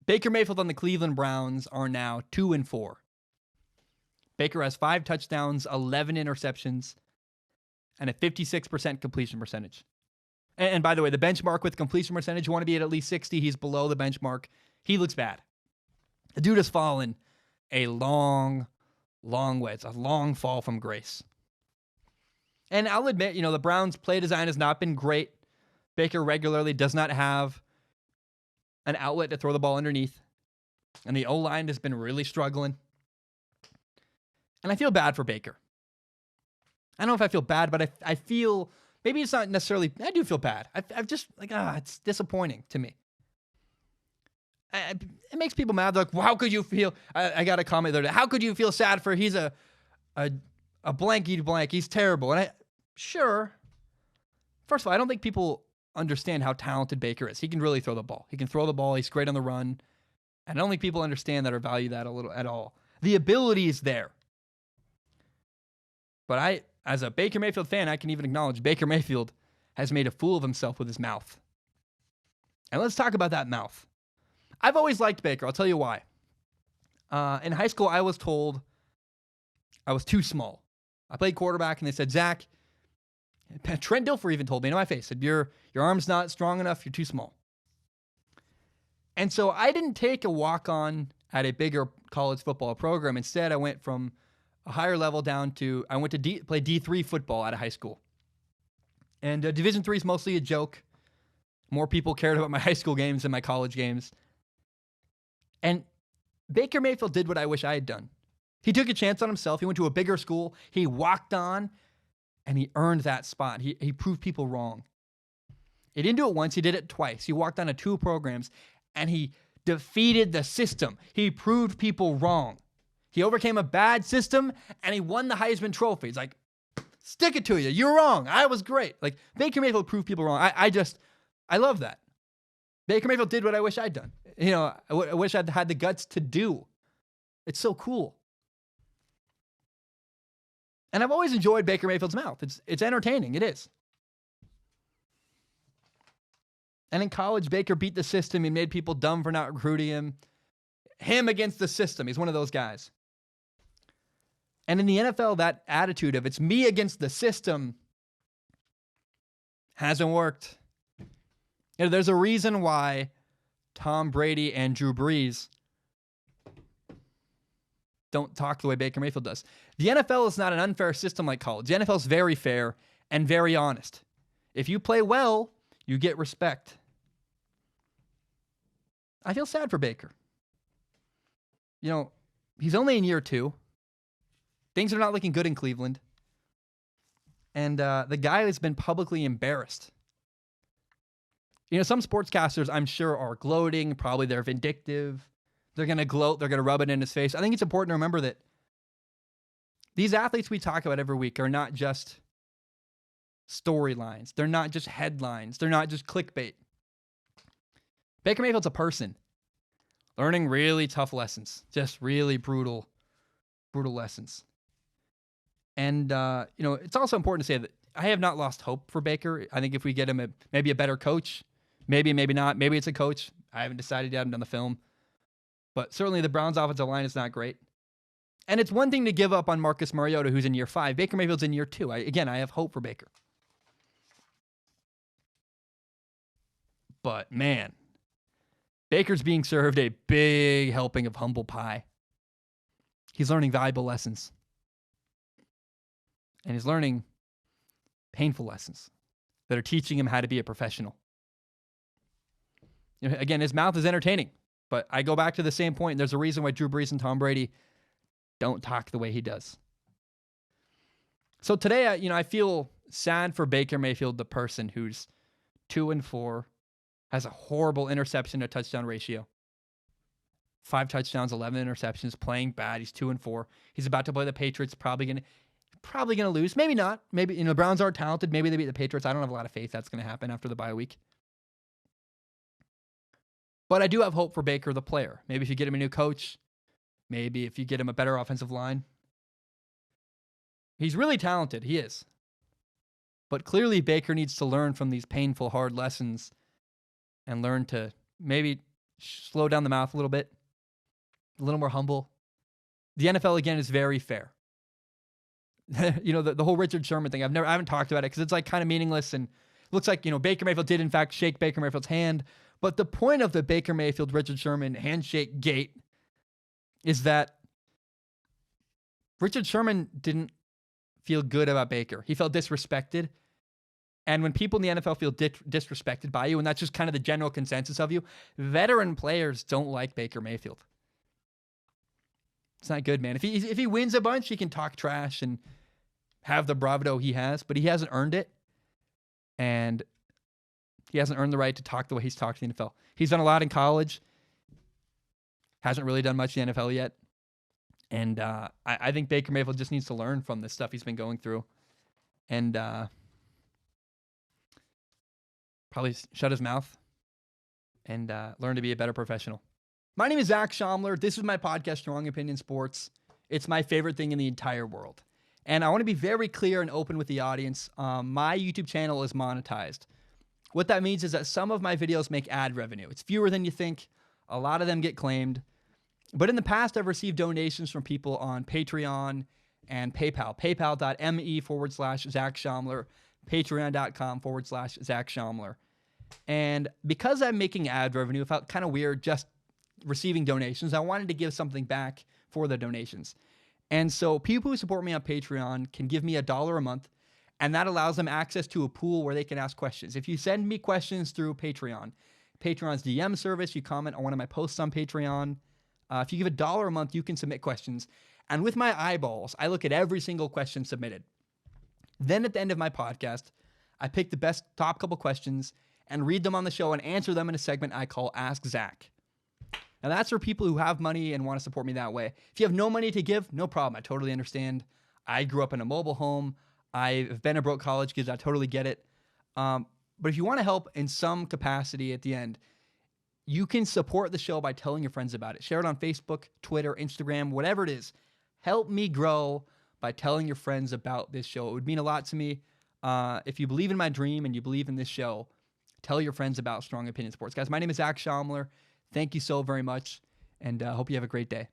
Baker Mayfield and the Cleveland Browns are now 2-4. Baker has 5 touchdowns, 11 interceptions, and a 56% completion percentage. And by the way, the benchmark with completion percentage, you want to be at least 60. He's below the benchmark. He looks bad. The dude has fallen a long way. It's a long fall from grace. And I'll admit, the Browns' play design has not been great. Baker regularly does not have an outlet to throw the ball underneath. And the O-line has been really struggling. And I feel bad for Baker. I don't know if I feel bad, but I feel, maybe it's not necessarily, I do feel bad. I've just, it's disappointing to me. It makes people mad. They're like, well, how could you feel, I got a comment there, how could you feel sad for, he's a blanky blank, he's terrible. And sure. First of all, I don't think people understand how talented Baker is. He can really throw the ball. He can throw the ball. He's great on the run. And I don't think people understand that or value that at all. The ability is there. But as a Baker Mayfield fan, I can even acknowledge Baker Mayfield has made a fool of himself with his mouth. And let's talk about that mouth. I've always liked Baker. I'll tell you why. In high school, I was told I was too small. I played quarterback, and they said, Zach, Trent Dilfer even told me in my face, said, your arm's not strong enough, you're too small. And so I didn't take a walk-on at a bigger college football program. Instead, I went from a higher level down to, I went to play D3 football out of high school. And Division III is mostly a joke. More people cared about my high school games than my college games. And Baker Mayfield did what I wish I had done. He took a chance on himself. He went to a bigger school. He walked on, and he earned that spot. He proved people wrong. He didn't do it once. He did it twice. He walked on to 2 programs, and he defeated the system. He proved people wrong. He overcame a bad system, and he won the Heisman Trophy. It's like, stick it to you. You're wrong. I was great. Like, Baker Mayfield proved people wrong. I love that. Baker Mayfield did what I wish I'd done. I wish I'd had the guts to do. It's so cool. And I've always enjoyed Baker Mayfield's mouth. It's entertaining. It is. And in college, Baker beat the system. He made people dumb for not recruiting him. Him against the system. He's one of those guys. And in the NFL, that attitude of it's me against the system hasn't worked. There's a reason why Tom Brady and Drew Brees don't talk the way Baker Mayfield does. The NFL is not an unfair system like college. The NFL is very fair and very honest. If you play well, you get respect. I feel sad for Baker. He's only in year 2. Things are not looking good in Cleveland. And the guy has been publicly embarrassed. Some sportscasters, I'm sure, are gloating. Probably they're vindictive. They're going to gloat. They're going to rub it in his face. I think it's important to remember that these athletes we talk about every week are not just storylines. They're not just headlines. They're not just clickbait. Baker Mayfield's a person learning really tough lessons, just really brutal lessons. And, it's also important to say that I have not lost hope for Baker. I think if we get him maybe a better coach, maybe not, maybe it's a coach. I haven't decided yet. I haven't done the film. But certainly the Browns' offensive line is not great. And it's one thing to give up on Marcus Mariota, who's in year 5. Baker Mayfield's in year 2. I have hope for Baker. But, man, Baker's being served a big helping of humble pie. He's learning valuable lessons. And he's learning painful lessons that are teaching him how to be a professional. Again, his mouth is entertaining. But I go back to the same point. There's a reason why Drew Brees and Tom Brady don't talk the way he does. So today, I feel sad for Baker Mayfield, the person who's 2-4, has a horrible interception to touchdown ratio. 5 touchdowns, 11 interceptions, playing bad. He's 2-4. He's about to play the Patriots, probably gonna lose. Maybe not. Maybe the Browns are talented. Maybe they beat the Patriots. I don't have a lot of faith that's going to happen after the bye week. But I do have hope for Baker, the player. Maybe if you get him a new coach, maybe if you get him a better offensive line. He's really talented. He is. But clearly Baker needs to learn from these painful, hard lessons and learn to maybe slow down the mouth a little bit, a little more humble. The NFL, again, is very fair. The whole Richard Sherman thing, I haven't talked about it because it's like kind of meaningless, and it looks like, Baker Mayfield did in fact shake Baker Mayfield's hand. But the point of the Baker Mayfield, Richard Sherman handshake gate is that Richard Sherman didn't feel good about Baker. He felt disrespected. And when people in the NFL feel disrespected by you, and that's just kind of the general consensus of you, veteran players don't like Baker Mayfield. It's not good, man. If he wins a bunch, he can talk trash and have the bravado he has, but he hasn't earned it. And he hasn't earned the right to talk the way he's talked in the NFL. He's done a lot in college. Hasn't really done much in the NFL yet. And I think Baker Mayfield just needs to learn from the stuff he's been going through. And probably shut his mouth and learn to be a better professional. My name is Zach Schaumler. This is my podcast, Strong Opinion Sports. It's my favorite thing in the entire world. And I want to be very clear and open with the audience. My YouTube channel is monetized. What that means is that some of my videos make ad revenue. It's fewer than you think. A lot of them get claimed. But in the past, I've received donations from people on Patreon and PayPal. PayPal.me/Zach Schaumler. Patreon.com/Zach Schaumler. And because I'm making ad revenue, it felt kind of weird just receiving donations. I wanted to give something back for the donations. And so people who support me on Patreon can give me $1 a month, and that allows them access to a pool where they can ask questions. If you send me questions through Patreon's DM service, you comment on one of my posts on Patreon. If you give $1 a month, you can submit questions. And with my eyeballs, I look at every single question submitted. Then at the end of my podcast, I pick the best top couple questions and read them on the show and answer them in a segment I call Ask Zach. Now, that's for people who have money and want to support me that way. If you have no money to give, no problem. I totally understand. I grew up in a mobile home. I've been a broke college kid. I totally get it. But if you want to help in some capacity at the end, you can support the show by telling your friends about it. Share it on Facebook, Twitter, Instagram, whatever it is. Help me grow by telling your friends about this show. It would mean a lot to me. If you believe in my dream and you believe in this show, tell your friends about Strong Opinion Sports. Guys, my name is Zach Schaumler. Thank you so very much, and hope you have a great day.